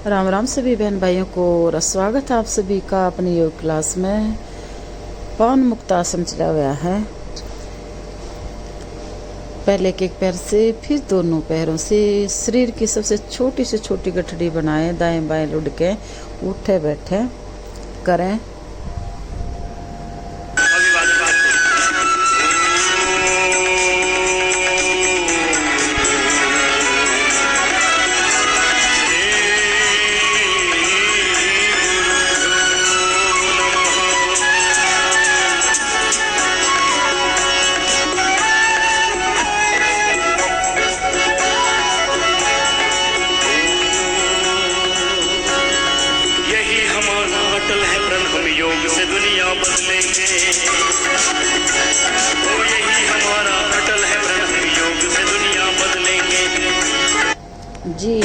राम राम सभी बहन भाइयों को और स्वागत है आप सभी का अपनी योग क्लास में। पवन मुक्त आसन चला हुआ है। पहले एक पैर से फिर दोनों पैरों से शरीर की सबसे छोटी से छोटी गठड़ी बनाएं, दाएं बाएं लुढ़के उठे बैठे करें। योग से दुनिया बदलेंगे। तो यही हमारा अटल है प्रण, हम योग से दुनिया बदलेंगे। जी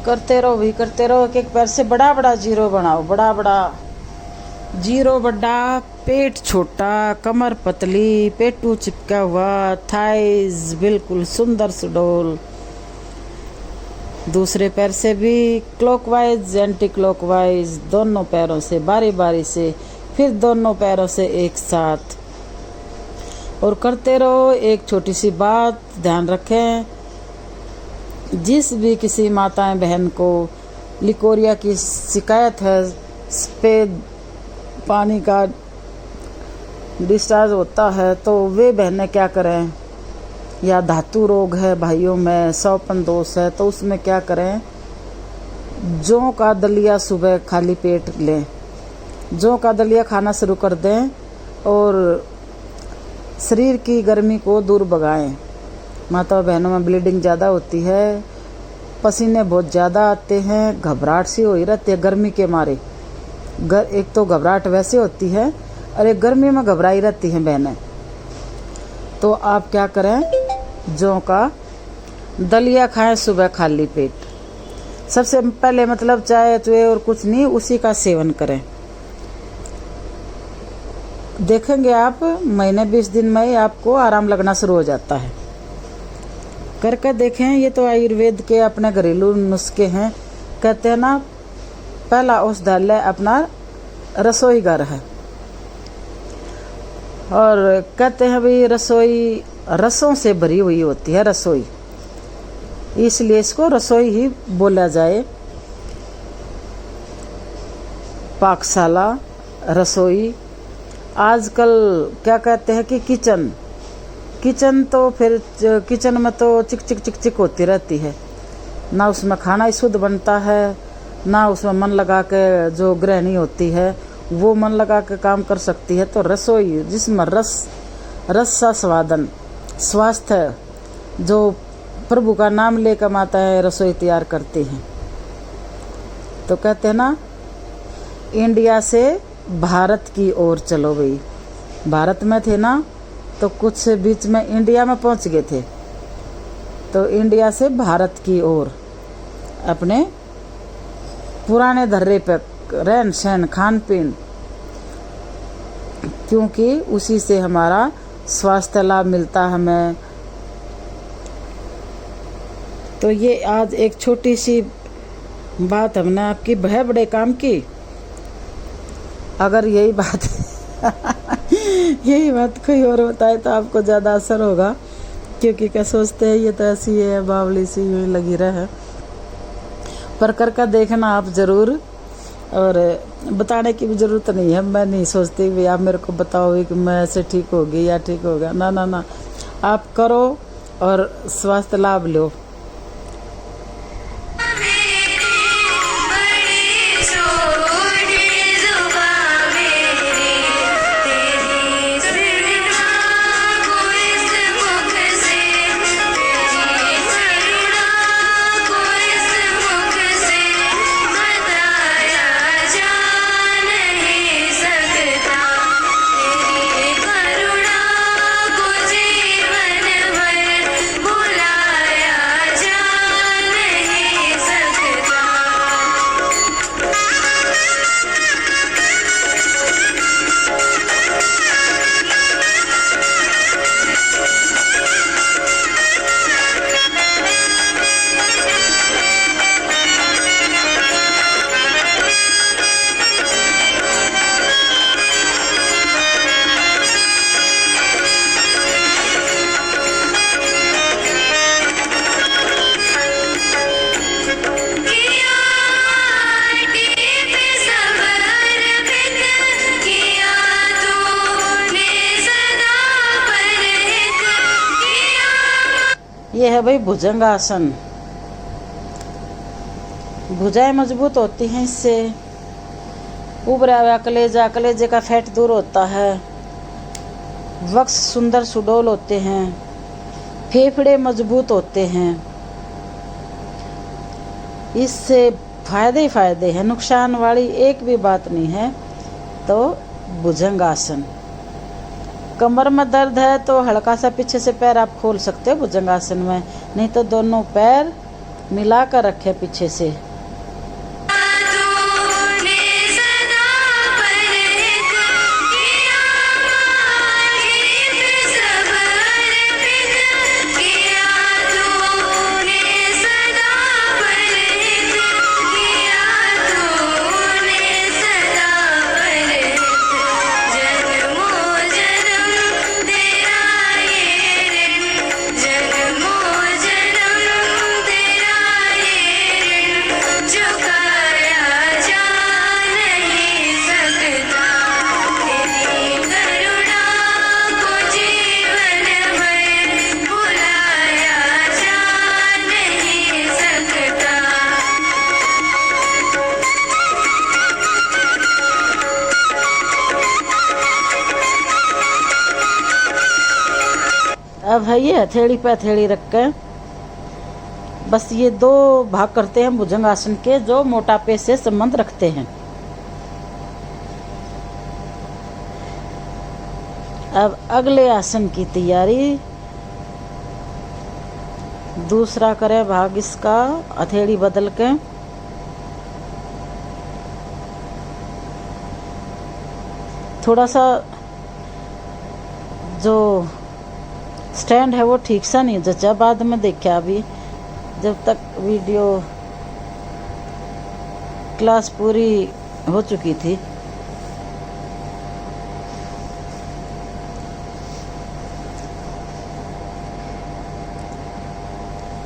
करते रहो भी करते रहो। एक पैर से बड़ा बड़ा जीरो बनाओ, बड़ा बड़ा जीरो बड़ा, पेट छोटा, कमर पतली, पेटू चिपका हुआ, थाइज बिल्कुल सुंदर सुडोल। दूसरे पैर से भी क्लॉकवाइज एंटी क्लॉकवाइज, दोनों पैरों से बारी बारी से, फिर दोनों पैरों से एक साथ और करते रहो। एक छोटी सी बात ध्यान रखें, जिस भी किसी माताएं बहन को लिकोरिया की शिकायत है, सफेद पानी का डिस्चार्ज होता है, तो वे बहनें क्या करें, या धातु रोग है भाइयों में, सौपन दोष है, तो उसमें क्या करें, जौ का दलिया सुबह खाली पेट लें। जौ का दलिया खाना शुरू कर दें और शरीर की गर्मी को दूर भगाएं। माता बहनों में ब्लीडिंग ज़्यादा होती है, पसीने बहुत ज़्यादा आते हैं, घबराहट सी हो ही रहती है गर्मी के मारे। एक तो घबराहट वैसे होती है और एक गर्मी में घबराई रहती हैं बहनें। तो आप क्या करें, जौ का दलिया खाएं सुबह खाली पेट। सबसे पहले मतलब चाय चुए और कुछ नहीं, उसी का सेवन करें। देखेंगे आप महीने 20 दिन में ही आपको आराम लगना शुरू हो जाता है। करके देखें। ये तो आयुर्वेद के अपने घरेलू नुस्खे हैं। कहते हैं ना, पहला औषधालय अपना रसोई घर है, और कहते हैं भाई रसोई रसों से भरी हुई होती है रसोई, इसलिए इसको रसोई ही बोला जाए। पाकशाला, रसोई। आजकल क्या कहते हैं कि किचन तो फिर किचन में तो चिक चिक चिक चिक होती रहती है, ना उसमें खाना शुद्ध बनता है, ना उसमें मन लगा के जो गृहिणी होती है वो मन लगा के काम कर सकती है। तो रसोई जिसमें रस सा स्वादन, स्वास्थ्य, जो प्रभु का नाम ले कमाता है, रसोई तैयार करती हैं। तो कहते हैं ना, इंडिया से भारत की ओर चलो भाई। भारत में थे ना, तो कुछ बीच में इंडिया में पहुंच गए थे, तो इंडिया से भारत की ओर अपने पुराने धर्रे पर रहन सहन खान पीन क्योंकि उसी से हमारा स्वास्थ्य लाभ मिलता हमें। तो ये आज एक छोटी सी बात हमने आपकी भय बड़े काम की। अगर यही बात यही बात कोई और बताए तो आपको ज़्यादा असर होगा, क्योंकि क्या सोचते हैं ये तो ऐसी है बावली सी यूँ लगी रहे। पर कर देखना आप ज़रूर, और बताने की भी ज़रूरत नहीं है। मैं नहीं सोचती भी आप मेरे को बताओ कि मैं ऐसे ठीक होगी या ठीक होगा, ना ना ना, आप करो और स्वास्थ्य लाभ लो। ये है भाई भुजंगासन। भुजाएं मजबूत होती हैं इससे, उभरा हुआ कलेजा, कलेजे का फैट दूर होता है, वक्ष सुंदर सुडौल होते हैं, फेफड़े मजबूत होते हैं। इससे फायदे ही फायदे हैं, नुकसान वाली एक भी बात नहीं है। तो भुजंगासन। कमर में दर्द है तो हल्का सा पीछे से पैर आप खोल सकते हो भुजंगासन में, नहीं तो दोनों पैर मिला कर रखे पीछे से। अब है ये हथेली पे हथेली रख के बस ये दो भाग करते हैं भुजंगासन के, जो मोटापे से संबंध रखते हैं। अब अगले आसन की तैयारी। दूसरा करें भाग इसका, हथेली बदल के। थोड़ा सा जो स्टैंड है वो ठीक सा नहीं जचा, बाद में देखा अभी जब तक वीडियो क्लास पूरी हो चुकी थी।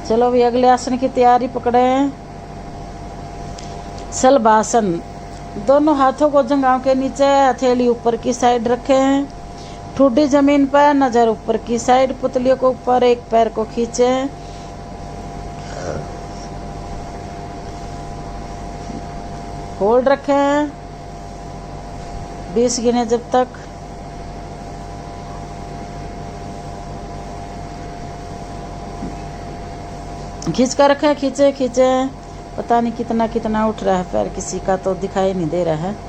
चलो अभी अगले आसन की तैयारी पकड़े। शलभासन। दोनों हाथों को जंघाओं के नीचे, हथेली ऊपर की साइड रखें, ठुड्डी जमीन पर, नजर ऊपर की साइड, पुतलियों को ऊपर, एक पैर को खींचे, होल्ड रखें 20 गिने जब तक। खींच कर रखें, खींचे खींचे, पता नहीं कितना कितना उठ रहा है पैर, किसी का तो दिखाई नहीं दे रहा है।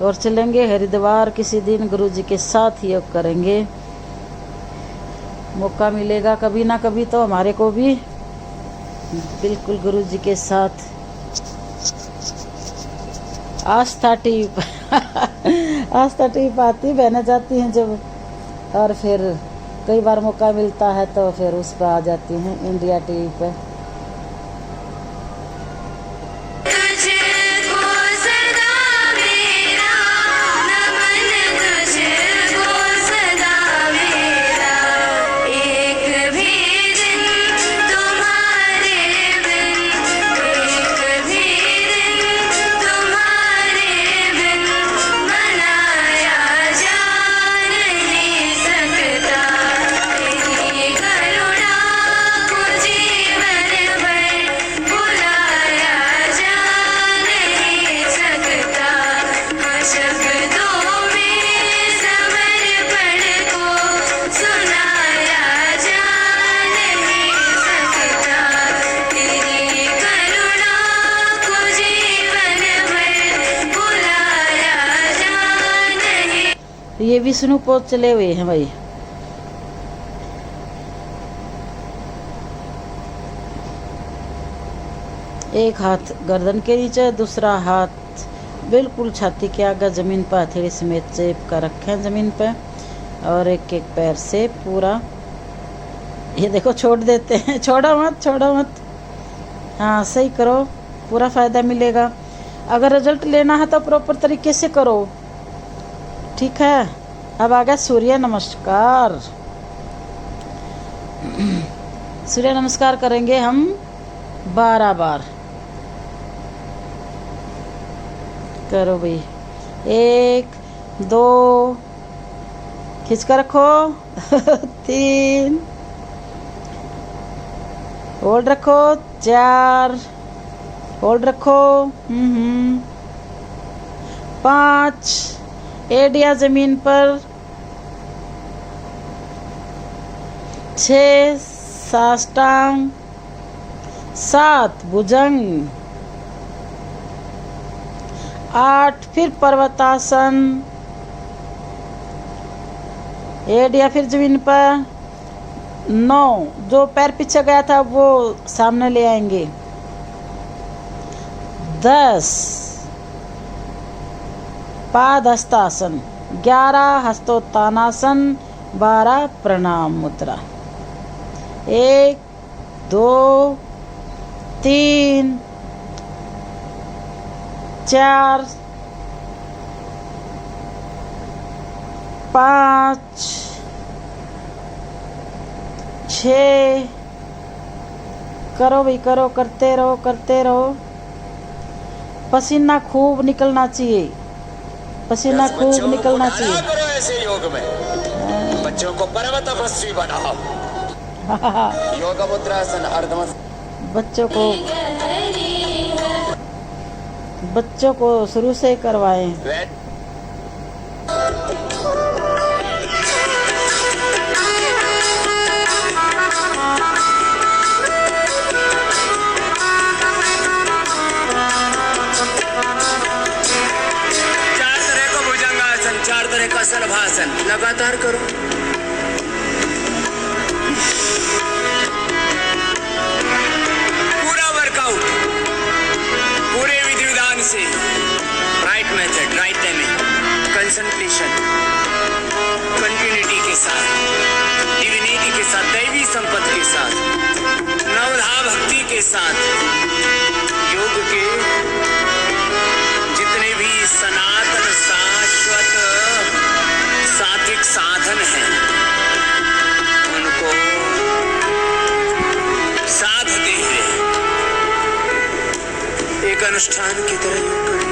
और चलेंगे हरिद्वार किसी दिन, गुरुजी के साथ योग करेंगे। मौका मिलेगा कभी ना कभी तो हमारे को भी, बिल्कुल गुरुजी के साथ। आस्था टीप आस्था टीप आती बहने जाती हैं जब, और फिर कई बार मौका मिलता है तो फिर उस पर आ जाती हैं इंडिया टीवी पे। ये विष्णु पोत चले हुए हैं भाई। एक हाथ गर्दन के नीचे, दूसरा हाथ बिल्कुल छाती के आगे जमीन पर हथेली समेत चेप कर रखें जमीन पे, और एक एक पैर से पूरा, ये देखो छोड़ देते हैं, छोड़ो मत छोड़ो मत, हाँ सही करो, पूरा फायदा मिलेगा। अगर रिजल्ट लेना है तो प्रॉपर तरीके से करो, ठीक है। अब आ गया सूर्य नमस्कार। सूर्य नमस्कार करेंगे हम 12 बार। करो भाई, 1 2 खींच कर रखो 3 होल्ड रखो, 4 होल्ड रखो, 5 एडिया जमीन पर, 6 साष्टांग, 7 भुजंग, 8 फिर पर्वतासन, एडिया फिर जमीन पर, 9 जो पैर पीछे गया था वो सामने ले आएंगे, 10 पादहस्तासन, 11 हस्तोत्थानासन, 12 प्रणाम मुद्रा। 1 2 3 4 5 6 करो भाई करो, करते रहो करते रहो। पसीना खूब निकलना चाहिए, पसीना खूब निकलना चाहिए। करो ऐसे योग में बच्चों को पर्वतपस्वी बनाओ। योग मुद्रासन अर्धमस्त। बच्चों को शुरू से करवाएं। सर्वासन लगातार करो। पूरा वर्कआउट पूरे विधि विधान से, right method, right timing, concentration, continuity के साथ, डिविनिटी के साथ, दैवी संपत्ति के साथ, नवधा भक्ति के साथ। योग के जितने भी सनातन शाश्वत सात्विक साधन हैं उनको साधते हुए एक अनुष्ठान की तरह योग करें।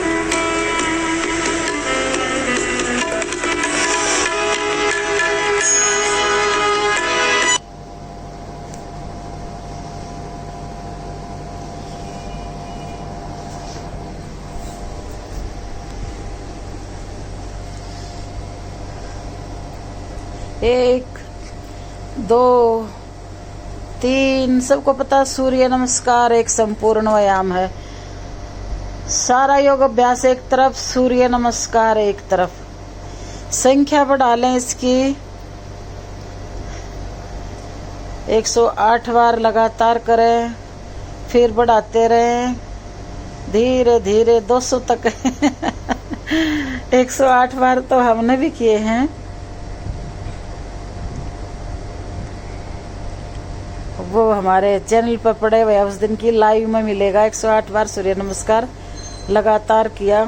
एक 2 3 सबको पता सूर्य नमस्कार एक संपूर्ण व्यायाम है। सारा योग अभ्यास एक तरफ, सूर्य नमस्कार एक तरफ। संख्या बढ़ा लें इसकी 108 बार लगातार करें, फिर बढ़ाते रहें धीरे धीरे 200 तक। 108 बार तो हमने भी किए हैं। वो हमारे चैनल पर पड़े हुए उस दिन की लाइव में मिलेगा। 108 बार सूर्य नमस्कार लगातार किया।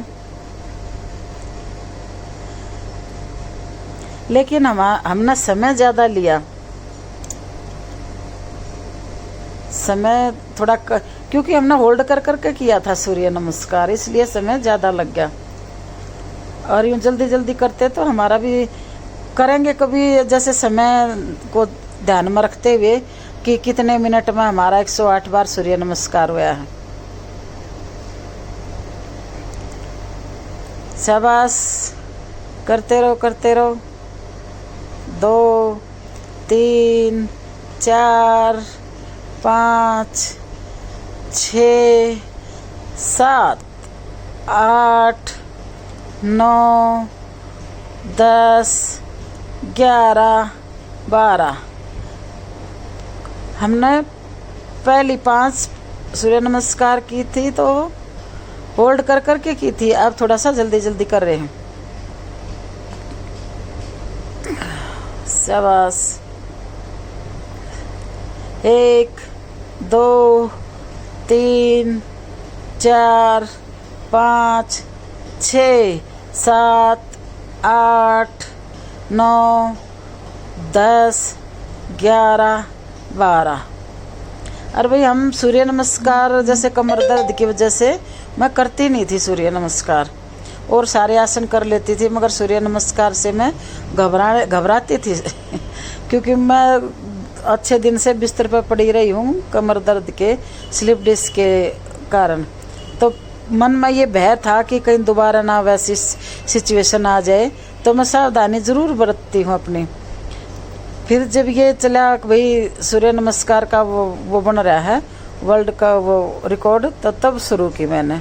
लेकिन हमने समय ज़्यादा लिया, समय थोड़ा क्योंकि हमने होल्ड कर करके किया था सूर्य नमस्कार, इसलिए समय ज़्यादा लग गया। और यूँ जल्दी जल्दी करते तो हमारा भी करेंगे कभी, जैसे समय को ध्यान में रखते हुए कि कितने मिनट में हमारा 108 बार सूर्य नमस्कार हुआ है। शाबाश, करते रहो करते रहो। 2 3 4 5 6 7 8 9 10 11 12। हमने पहली 5 सूर्य नमस्कार की थी तो होल्ड कर करके की थी, अब थोड़ा सा जल्दी जल्दी कर रहे हैं। शाबाश। 1 2 3 4 5 6 7 8 9 10 11 12। और भाई हम सूर्य नमस्कार जैसे कमर दर्द की वजह से मैं करती नहीं थी सूर्य नमस्कार, और सारे आसन कर लेती थी, मगर सूर्य नमस्कार से मैं घबराती थी। क्योंकि मैं अच्छे दिन से बिस्तर पर पड़ी रही हूँ कमर दर्द के, स्लिप डिस्क के कारण। तो मन में ये भय था कि कहीं दोबारा ना वैसी सिचुएशन आ जाए, तो मैं सावधानी ज़रूर बरतती हूँ अपनी। फिर जब ये चला भाई सूर्य नमस्कार का वो बन रहा है वर्ल्ड का वो रिकॉर्ड, तो तब शुरू की मैंने।